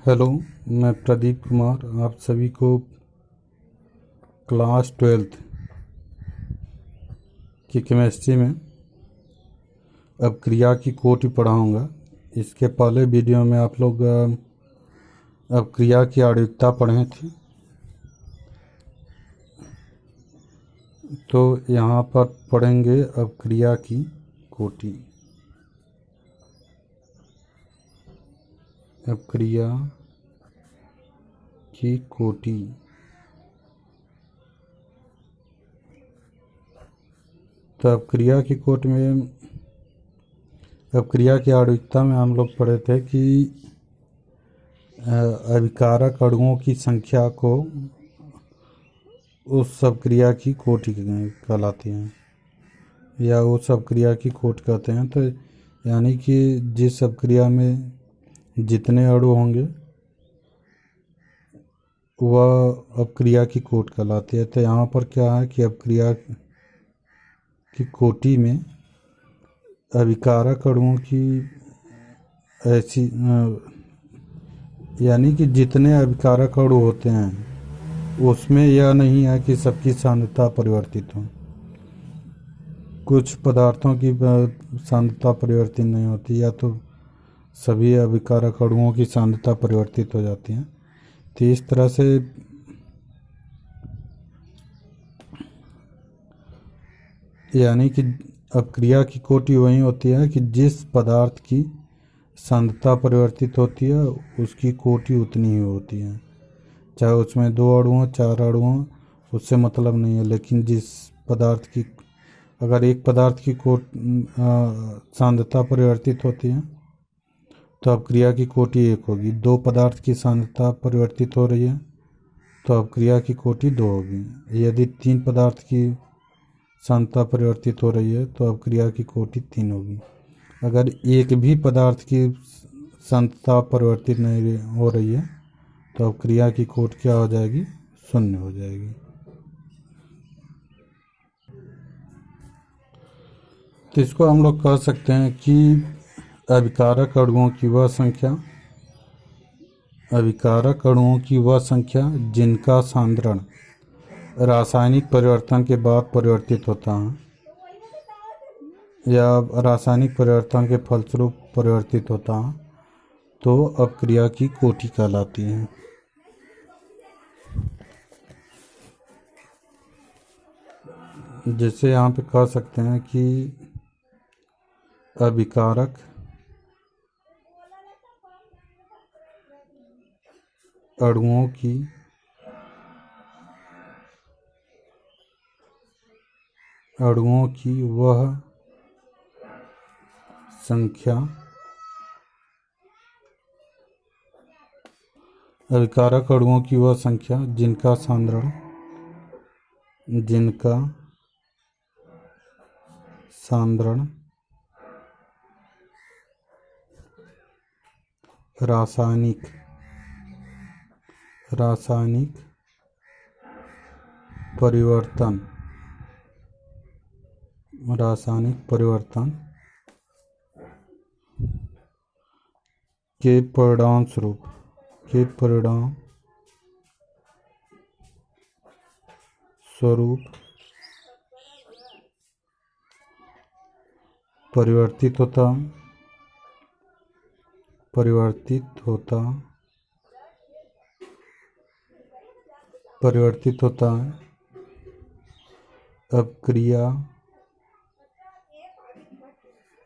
Hello, मैं प्रदीप कुमार आप सभी को क्लास 12th की केमिस्ट्री में अब क्रिया की कोटि पढ़ाऊँगा। इसके पहले वीडियो में आप लोग अब क्रिया की आणविकता पढ़े थे, तो यहाँ पर पढ़ेंगे अब क्रिया की कोटि। अब क्रिया की कोटि। तो अब क्रिया की कोटि में अब क्रिया की आणविकता में हम लोग पढ़े थे कि अभिकारक अणुओं की संख्या को उस सब क्रिया की कोटि कहलाती हैं, या वो सब क्रिया की कोटि कहते हैं। तो यानी कि जिस सब क्रिया में जितने अणु होंगे वह अब क्रिया की कोटि कहलाती है। तो यहाँ पर क्या है कि अब क्रिया की कोटि में अभिकारक अणुओं की ऐसी यानी कि जितने अभिकारक अणु होते हैं उसमें यह नहीं है कि सबकी सांद्रता परिवर्तित हो। कुछ पदार्थों की सांद्रता परिवर्तित नहीं होती, या तो सभी अभिकारक अणुओं की सांद्रता परिवर्तित हो जाती है। तो इस तरह से यानी कि अब क्रिया की कोटि वही होती है कि जिस पदार्थ की सांद्रता परिवर्तित होती है उसकी कोटि उतनी ही होती है, चाहे उसमें 2 अणु हों 4 अणु हों, उससे मतलब नहीं है। लेकिन जिस पदार्थ की अगर एक पदार्थ की सांद्रता परिवर्तित होती है तो अब क्रिया की कोटि 1 होगी। 2 पदार्थ की सांद्रता परिवर्तित हो रही है तो अब क्रिया की कोटि 2 होगी। यदि 3 पदार्थ की सांद्रता परिवर्तित हो रही है तो अब क्रिया की कोटि 3 होगी। अगर एक भी पदार्थ की सांद्रता परिवर्तित नहीं हो रही है तो अब क्रिया की कोटि क्या हो जाएगी? 0 हो जाएगी। तो इसको हम लोग कह सकते हैं कि अभिकारक अणुओं की वह संख्या जिनका सांद्रण रासायनिक परिवर्तन के बाद परिवर्तित होता है या रासायनिक परिवर्तन के फलस्वरूप परिवर्तित होता है, तो अब क्रिया की कोटि कहलाती है। जैसे यहाँ पे कह सकते हैं कि अभिकारक अणुओं की वह संख्या अभिकारक अणुओं की वह संख्या जिनका सांद्रण रासायनिक परिवर्तन के परिणाम स्वरूप परिवर्तित होता है। अब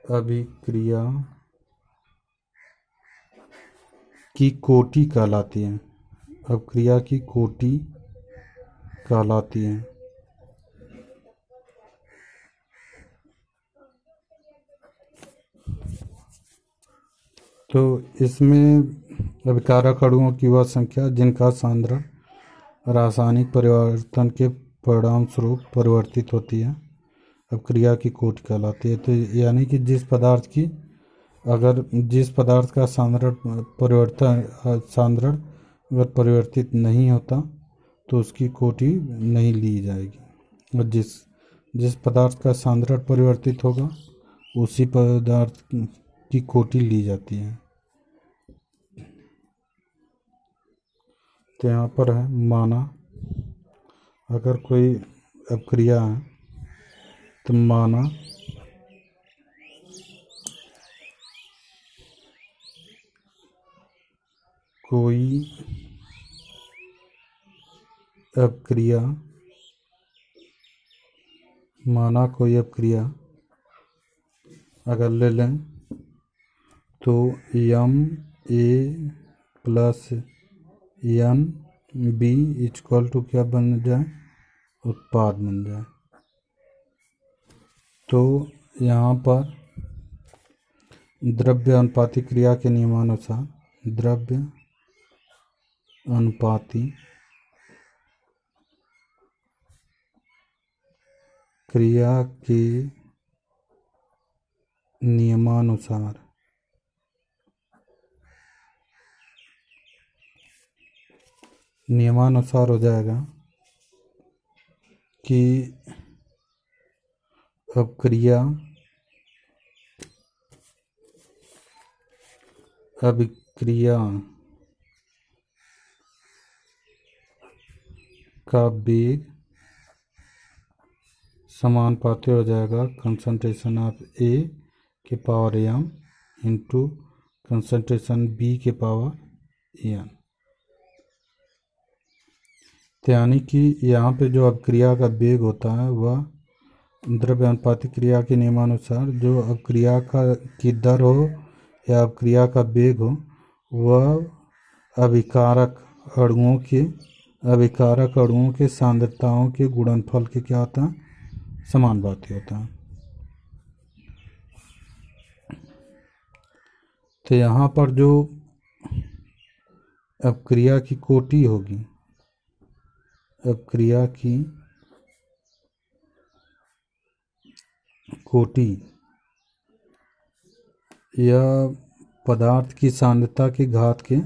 अभिक्रिया की कोटि कहलाती है। अब क्रिया की कोटि कहलाती है। तो इसमें अभिकारक अणुओं की वह संख्या जिनका सांद्रण रासायनिक परिवर्तन के परिणाम स्वरूप परिवर्तित होती है अब क्रिया की कोटि कहलाती है। तो यानी कि जिस पदार्थ का सांद्रण अगर परिवर्तित नहीं होता तो उसकी कोटि नहीं ली जाएगी, और जिस पदार्थ का सांद्रण परिवर्तित होगा उसी पदार्थ की कोटि ली जाती है। तो यहाँ पर है माना, अगर कोई अपक्रिया है तो माना कोई अपक्रिया, माना कोई अपक्रिया अगर ले लें तो M A plus N B equal to क्या बन जाए, उत्पाद बन जाए। तो यहाँ पर द्रव्य अनुपाती क्रिया के नियमानुसार द्रव्य अनुपाती क्रिया के नियमानुसार हो जाएगा कि अभिक्रिया का वेग समानुपाती हो जाएगा कंसंट्रेशन ऑफ ए के power M into concentration B के पावर एन। यानी कि यहाँ पे जो अपक्रिया का वेग होता है वह द्रव्य अनुपाती क्रिया के नियमानुसार जो अपक्रिया की दर हो या अपक्रिया का वेग हो वह अभिकारक अणुओं के सांद्रताओं के गुणनफल के क्या होता है, समानुपाती होता है। तो यहाँ पर जो अपक्रिया की कोटि होगी, अपक्रिया की कोटि या पदार्थ की सांद्रता की घात के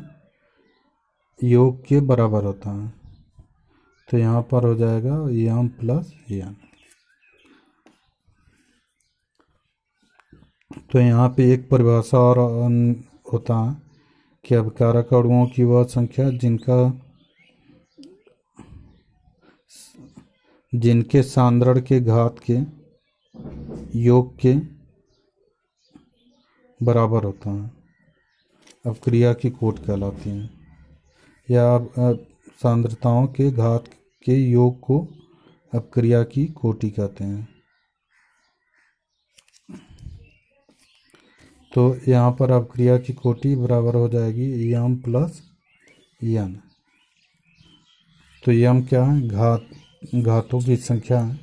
योग के बराबर होता है। तो यहाँ पर हो जाएगा एम प्लस एन। तो यहाँ पे एक परिभाषा और होता है कि अभिकारक अणुओं की वह संख्या जिनके सांद्रण के घात के योग के बराबर होता है, अपक्रिया की कोटि कहलाती है, या सांद्रताओं के घात के योग को अपक्रिया की कोटि कहते हैं। तो यहाँ पर अपक्रिया की कोटि बराबर हो जाएगी एम प्लस एन। तो एम क्या है, घातों की संख्या है,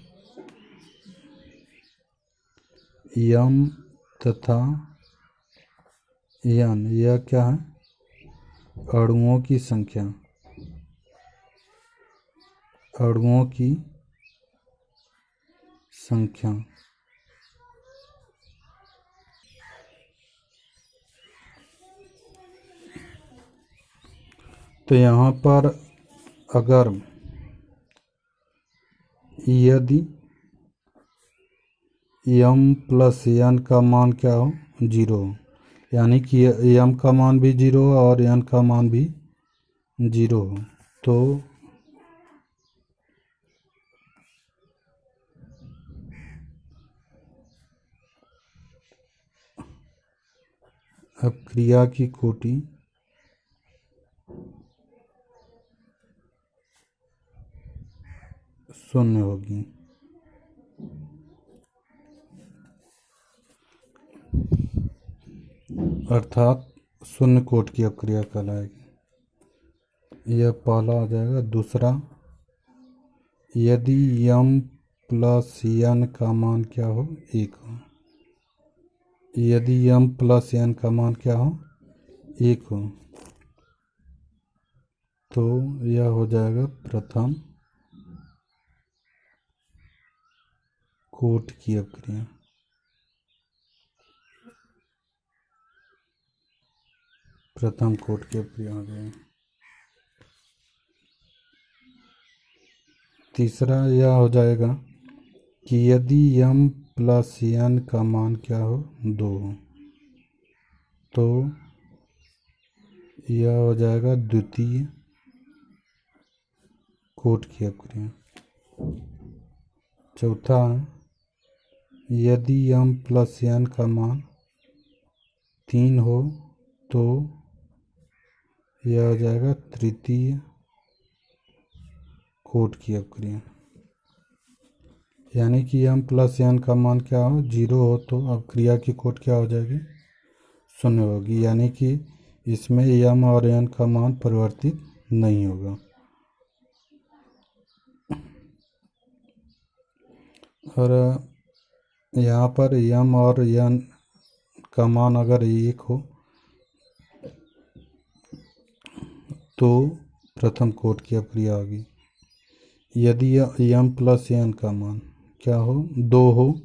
एम तथा एन यह क्या है, अणुओं की संख्या, अणुओं की संख्या। तो यहाँ पर अगर यदि एम प्लस एन का मान क्या हो, 0 हो, यानी कि एम का मान भी 0 हो और एन का मान भी 0 हो, तो अपक्रिया की कोटि शून्य होगी। अर्थात शून्य कोटि की अपक्रिया कहलाएगी। यह पहला आ जाएगा। दूसरा, यदि एम प्लस एन का मान क्या हो, 1 हो, यदि एम प्लस एन का मान क्या हो, 1 हो, तो यह हो जाएगा प्रथम कोटि की अपक्रिया। प्रथम कोटि की अपक्रिया हो जाएगी। तीसरा यह हो जाएगा कि यदि एम प्लस एन का मान क्या हो, 2 हो, तो यह हो जाएगा द्वितीय कोट की अपक्रिया। चौथा है, यदि m प्लस n का मान 3 हो तो यह हो जाएगा तृतीय कोट की अपक्रिया। यानी कि m प्लस n का मान क्या हो, 0 हो तो अपक्रिया की कोट क्या हो जाएगी, 0 होगी। यानी कि इसमें m और n का मान परिवर्तित नहीं होगा। और यहाँ पर m और n का मान अगर 1 हो तो प्रथम कोट की अपक्रिया होगी। यदि m प्लस n का मान क्या हो, 2 हो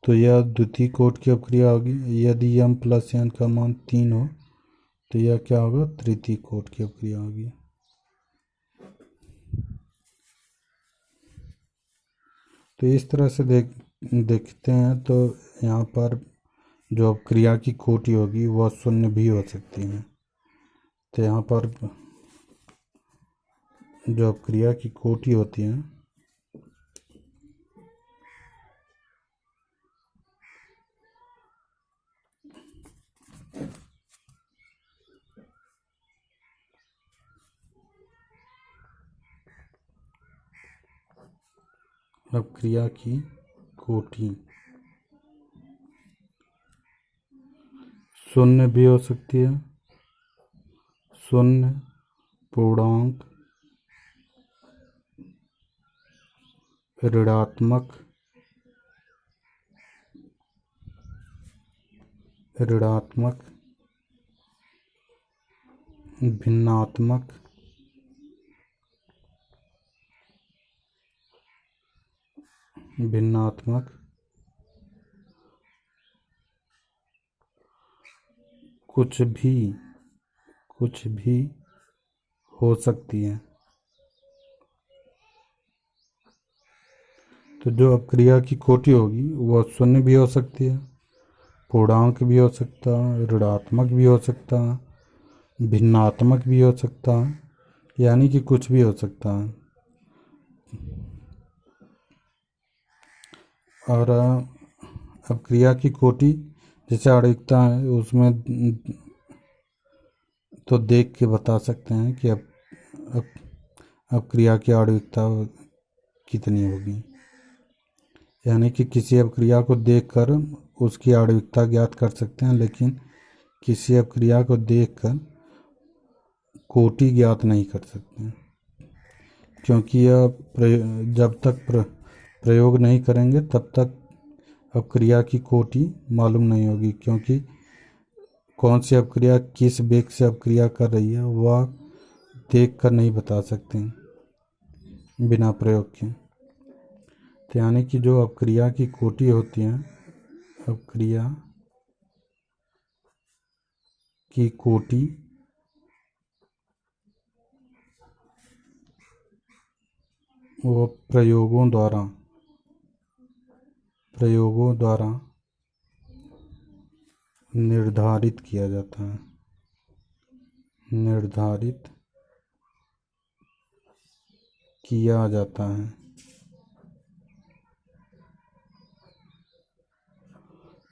तो यह द्वितीय कोट की अपक्रिया होगी। यदि m प्लस n का मान 3 हो तो यह क्या होगा, तृतीय कोट की अपक्रिया होगी। तो इस तरह से देखते हैं तो यहाँ पर जो अपक्रिया की कोटि होगी वह 0 भी हो सकती है। तो यहाँ पर जो अपक्रिया की कोटि होती है अपक्रिया की कोटि 0 भी हो सकती है, 0, पूर्णांक, ऋणात्मक, भिन्नात्मक, कुछ भी हो सकती है। तो जो अपक्रिया की कोटि होगी वह 0 भी हो सकती है, पूर्णांक भी हो सकता है, ऋणात्मक भी हो सकता है, भिन्नात्मक भी हो सकता है, यानी कि कुछ भी हो सकता है। और अपक्रिया की कोटि जैसे आणविकता है उसमें तो देख के बता सकते हैं कि अपक्रिया की आणविकता कितनी होगी। यानी कि किसी अपक्रिया को देखकर उसकी आणविकता ज्ञात कर सकते हैं, लेकिन किसी अपक्रिया को देखकर कोटि ज्ञात नहीं कर सकते हैं, क्योंकि यह जब तक प्रयोग नहीं करेंगे तब तक अपक्रिया की कोटि मालूम नहीं होगी। क्योंकि कौन सी अपक्रिया किस वेग से अपक्रिया कर रही है वह देख कर नहीं बता सकते बिना प्रयोग के। तो यानी कि जो अपक्रिया की कोटि होती हैं, अपक्रिया की कोटि वो प्रयोगों द्वारा निर्धारित किया जाता है,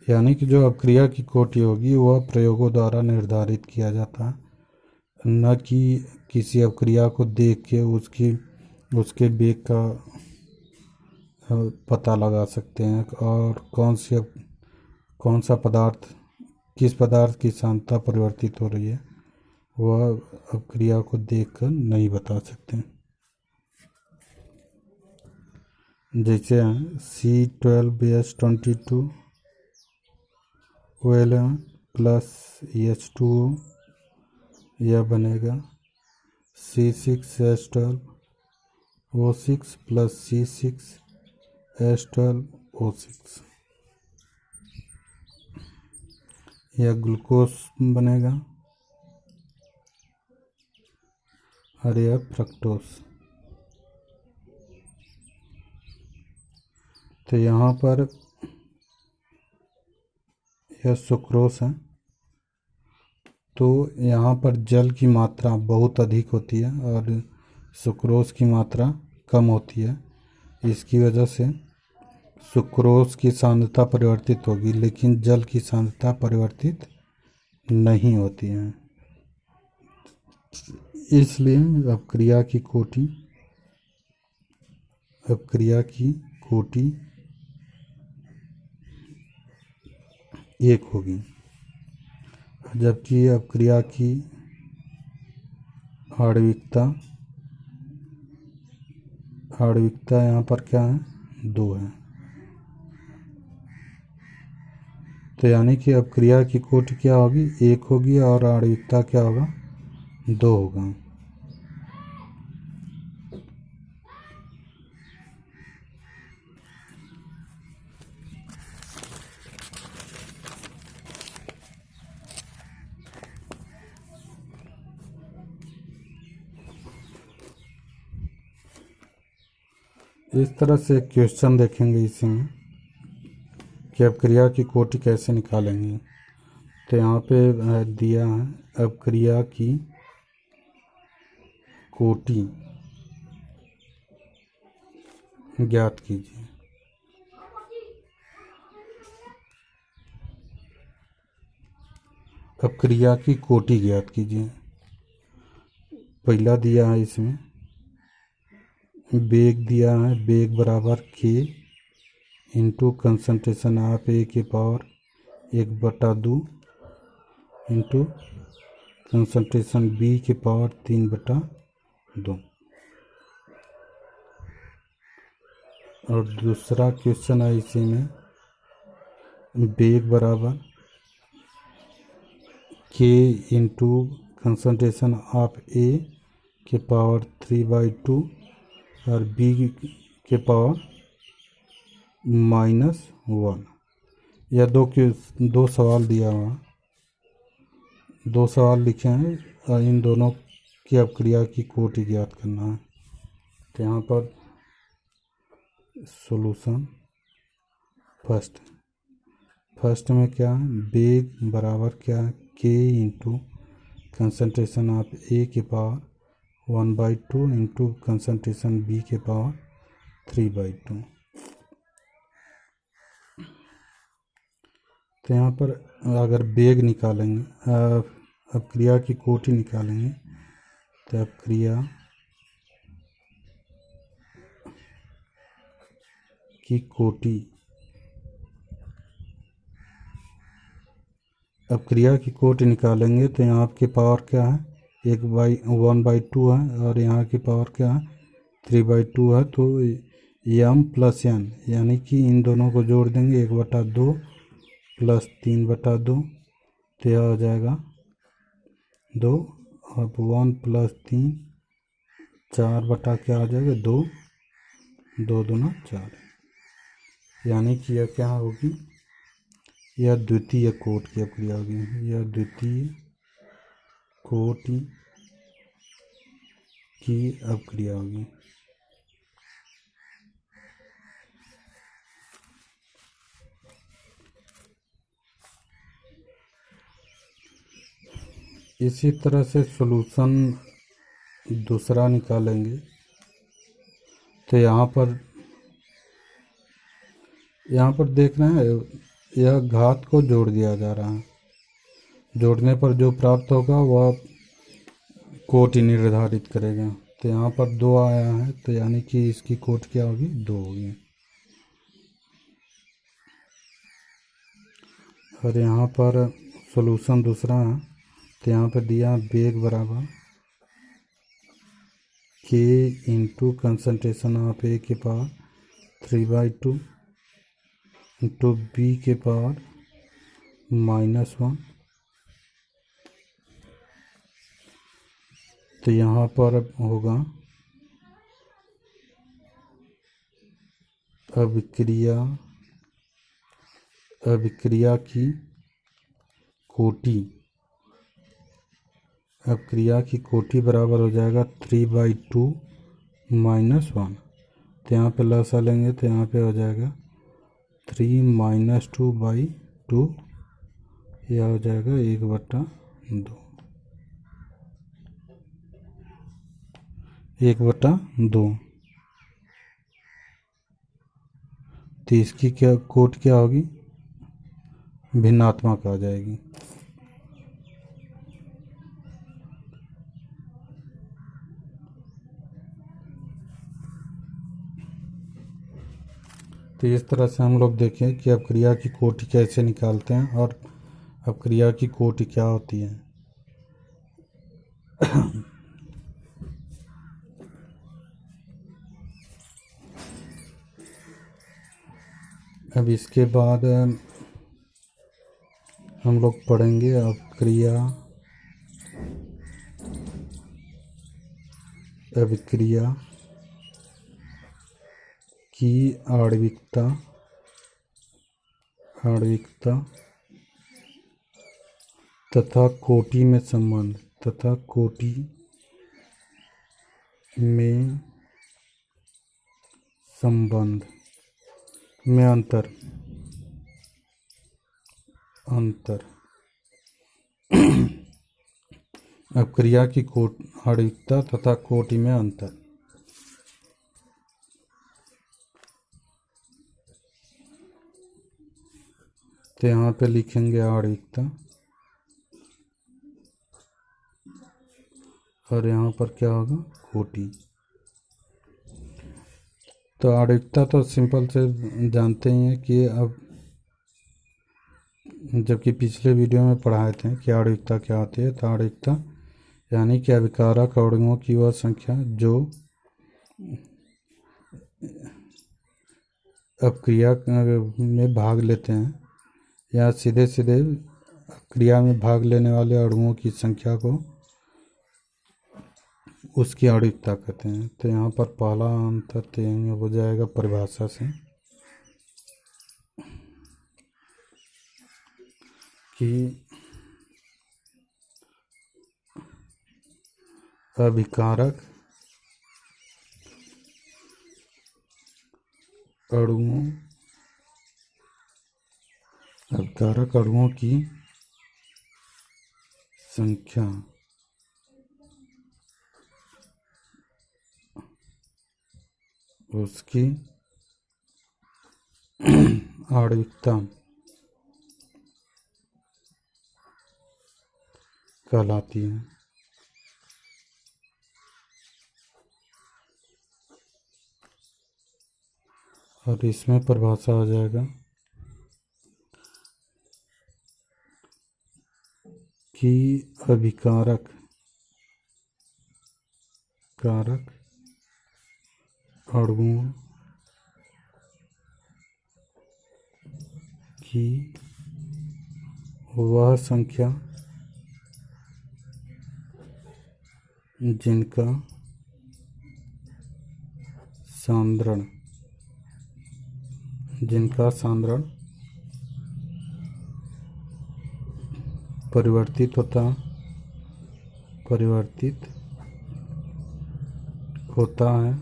यानी कि जो अपक्रिया की कोटि होगी वह प्रयोगों द्वारा निर्धारित किया जाता है, न कि किसी अपक्रिया को देख के उसके वेग का पता लगा सकते हैं। और कौन सा पदार्थ किस पदार्थ की सांद्रता परिवर्तित हो रही है वह अपक्रिया को देखकर नहीं बता सकते। जैसे C12H22 OL प्लस H2O, यह बनेगा C6H12O6 प्लस C6H12O6। यह ग्लूकोज बनेगा और यह फ्रक्टोज। तो यहाँ पर यह सुक्रोज है, तो यहाँ पर जल की मात्रा बहुत अधिक होती है और सुक्रोज की मात्रा कम होती है, इसकी वजह से सुक्रोज की सांद्रता परिवर्तित होगी, लेकिन जल की सांद्रता परिवर्तित नहीं होती है। इसलिए अपक्रिया की कोटि 1 होगी, जबकि अपक्रिया की आणविकता यहाँ पर क्या है, 2 है। तो यानी कि अपक्रिया की कोटि क्या होगी, 1 होगी, और आणविकता क्या होगा, 2 होगा। इस तरह से क्वेश्चन देखेंगे इसमें कि अपक्रिया की कोटि कैसे निकालेंगे। तो यहाँ पे दिया है अपक्रिया की कोटि ज्ञात कीजिए। अपक्रिया की कोटि ज्ञात कीजिए। पहला दिया है इसमें वेग दिया है, वेग बराबर k into concentration of A के पावर 1/2 इंटू कंसंट्रेशन बी के पावर 3/2। और दूसरा क्वेश्चन है इसी में वेग बराबर k into concentration of A के पावर 3/2 और बी के पावर -1। यह दो सवाल दिया हुआ, 2 सवाल लिखे हैं और इन दोनों की अपक्रिया की कोटि ज्ञात करना है। तो यहाँ पर सॉल्यूशन फर्स्ट में क्या है, वेग बराबर क्या है, k into concentration of A के पावर 1/2 इंटू कंसंट्रेशन बी के पावर 3/2। तो यहाँ पर अगर वेग निकालेंगे, अपक्रिया की कोटि निकालेंगे, तो अपक्रिया की कोटि निकालेंगे तो यहाँ आपके पावर क्या है, 1/2 है, और यहाँ की पावर क्या है, 3/2 है। तो m प्लस n यानी कि इन दोनों को जोड़ देंगे, 1/2 प्लस 3/2, तो यह हो जाएगा 2। अब 1 प्लस 3 4 क्या हो जाएगा, 2 2 दूना 4, यानी कि यह क्या होगी, यह द्वितीय कोटि की अपक्रिया होगी। यह द्वितीय कोटि की अपक्रिया होगी। इसी तरह से सॉल्यूशन दूसरा निकालेंगे। तो यहाँ पर देख रहे हैं, यह घात को जोड़ दिया जा रहा है, जोड़ने पर जो प्राप्त होगा वह कोटि निर्धारित करेगा। तो यहाँ पर 2 आया है, तो यानी कि इसकी कोटि क्या होगी, 2 होगी। और यहाँ पर सॉल्यूशन दूसरा है, तो यहाँ पर दिया वेग बराबर k into concentration of A के पावर 3/2 इंटू बी के पावर -1। तो यहाँ पर होगा अभिक्रिया की कोटि बराबर हो जाएगा 3/2 -1। तो यहाँ पे लसा लेंगे, तो यहाँ पे हो जाएगा 3 - 2/2, यह हो जाएगा 1/2। 1/2। तो इसकी क्या कोट क्या होगी, भिन्नात्मक आ जाएगी। तो इस तरह से हम लोग देखें कि अपक्रिया की कोटि कैसे निकालते हैं और अपक्रिया की कोटि क्या होती है। अब इसके बाद हम लोग पढ़ेंगे अपक्रिया, अभिक्रिया की आणविकता, तथा कोटि में संबंध, तथा कोटि में संबंध में अंतर। अपक्रिया की आणविकता तथा कोटि में अंतर। तो यहाँ पे लिखेंगे आणविकता और यहाँ पर क्या होगा, कोटि। तो आणविकता तो सिंपल से जानते ही हैं कि अब, जबकि पिछले वीडियो में पढ़ाए थे कि आणविकता क्या होती है। तो आणविकता यानी कि अभिकारक अणुओं की वह संख्या जो अपक्रिया में भाग लेते हैं, या सीधे सीधे क्रिया में भाग लेने वाले अणुओं की संख्या को उसकी आणविकता कहते हैं। तो यहाँ पर पहला अंतर तो यही हो जाएगा परिभाषा से कि अभिकारक अणुओं की संख्या उसकी आणविकता कहलाती है। और इसमें परिभाषा आ जाएगा कि अभिकारक अणुओं की वह संख्या जिनका सांद्रण परिवर्तित होता है,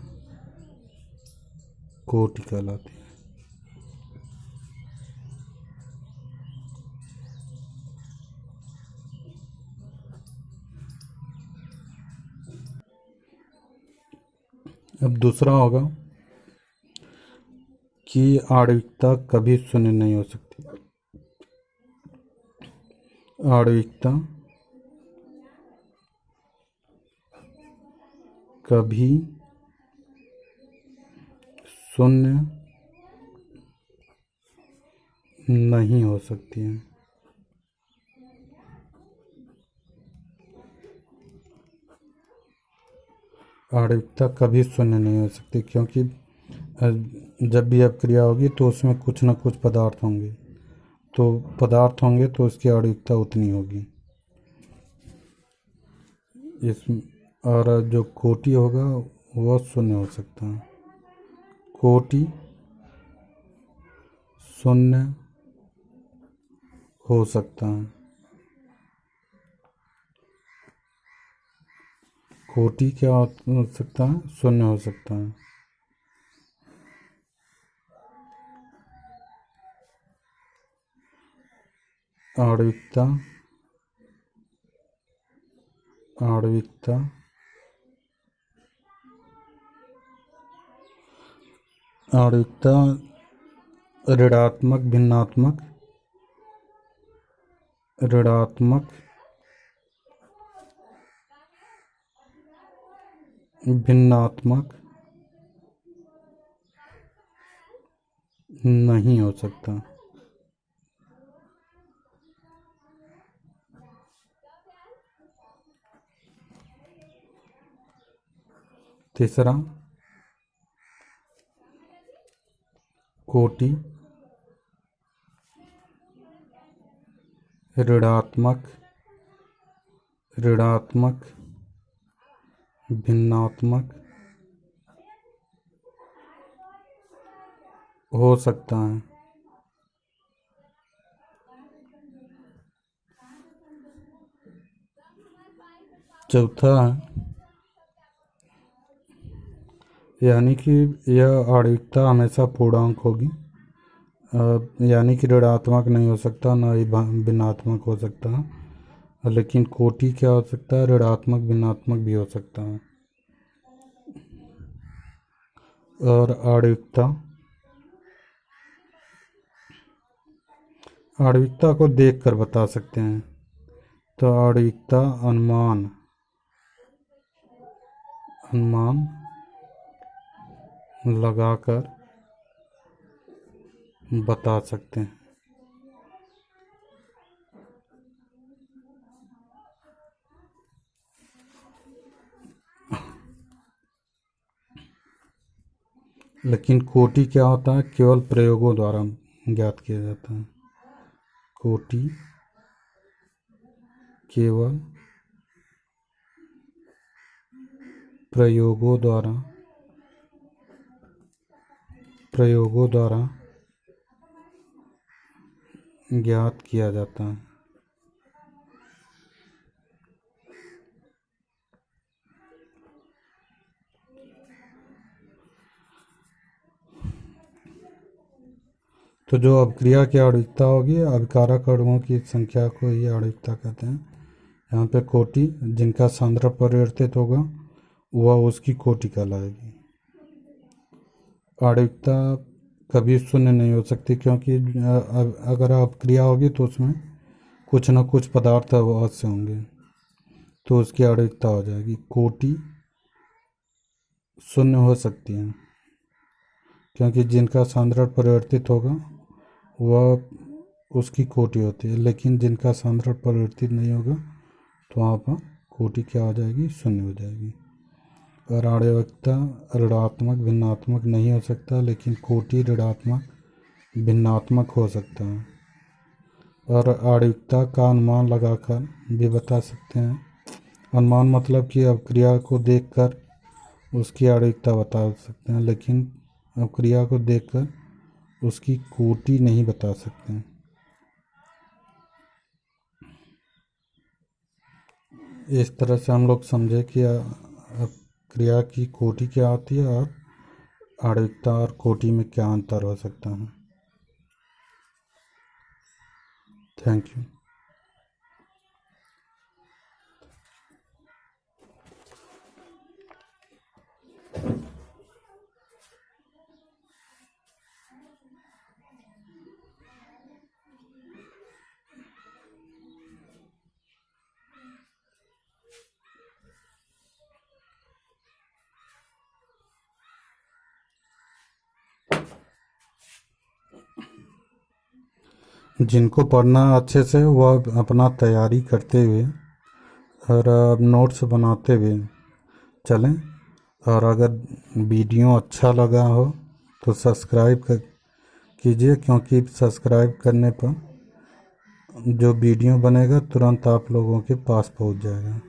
कोटि कहलाती है। अब दूसरा होगा कि आणविकता कभी शून्य नहीं हो सकती। आणविकता कभी शून्य नहीं हो सकती है। आणविकता कभी शून्य नहीं हो सकती क्योंकि जब भी अपक्रिया होगी तो उसमें कुछ न कुछ पदार्थ होंगे, तो उसकी आणविकता उतनी होगी। और जो कोटि होगा वह शून्य हो सकता है। कोटि शून्य हो सकता है। कोटि क्या हो सकता है, शून्य हो सकता है। आणविकता आणविकता ऋणात्मक भिन्नात्मक ऋणात्मक भिन्नात्मक नहीं हो सकता। तीसरा, कोटि ऋणात्मक ऋणात्मक भिन्नात्मक हो सकता है। चौथा है, यानी कि यह आणविकता हमेशा पूर्णांक होगी, यानी कि ऋणात्मक नहीं हो सकता, ना ही भिन्नात्मक हो सकता है। लेकिन कोटि क्या हो सकता है? ऋणात्मक भिन्नात्मक भी हो सकता है। और आणविकता को देखकर बता सकते हैं। तो आणविकता अनुमान लगाकर बता सकते हैं। लेकिन कोटि क्या होता है? केवल प्रयोगों द्वारा ज्ञात किया जाता है। कोटि केवल प्रयोगों द्वारा ज्ञात किया जाता है। तो जो अपक्रिया की आणविकता होगी, अभिकारक अणुओं की संख्या को ही आणविकता कहते हैं। यहाँ पे कोटि जिनका सांद्र परिवर्तित होगा वह उसकी कोटि कहलाएगी। आणविकता कभी शून्य नहीं हो सकती, क्योंकि अगर अपक्रिया होगी तो उसमें कुछ न कुछ पदार्थ अवश्य होंगे, तो उसकी आणविकता हो जाएगी। कोटि शून्य हो सकती है, क्योंकि जिनका सांद्रण परिवर्तित होगा वह उसकी कोटि होती है। लेकिन जिनका सांद्रण परिवर्तित नहीं होगा तो वहाँ पर कोटि क्या हो जाएगी? शून्य हो जाएगी। और आणविकता ऋणात्मक भिन्नात्मक नहीं हो सकता, लेकिन कोटि ऋणात्मक भिन्नात्मक हो सकता है। और आणविकता का अनुमान लगाकर भी बता सकते हैं। अनुमान मतलब कि अपक्रिया को देखकर उसकी आणविकता बता सकते हैं, लेकिन अपक्रिया को देखकर उसकी कोटि नहीं बता सकते हैं। इस तरह से हम लोग समझे कि अपक्रिया की कोटि क्या होती है और आणविकता और कोटि में क्या अंतर हो सकता है। Thank you. जिनको पढ़ना अच्छे से वह अपना तैयारी करते हुए और नोट्स बनाते हुए चलें। और अगर वीडियो अच्छा लगा हो तो सब्सक्राइब कीजिए, क्योंकि सब्सक्राइब करने पर जो वीडियो बनेगा तुरंत आप लोगों के पास पहुंच जाएगा।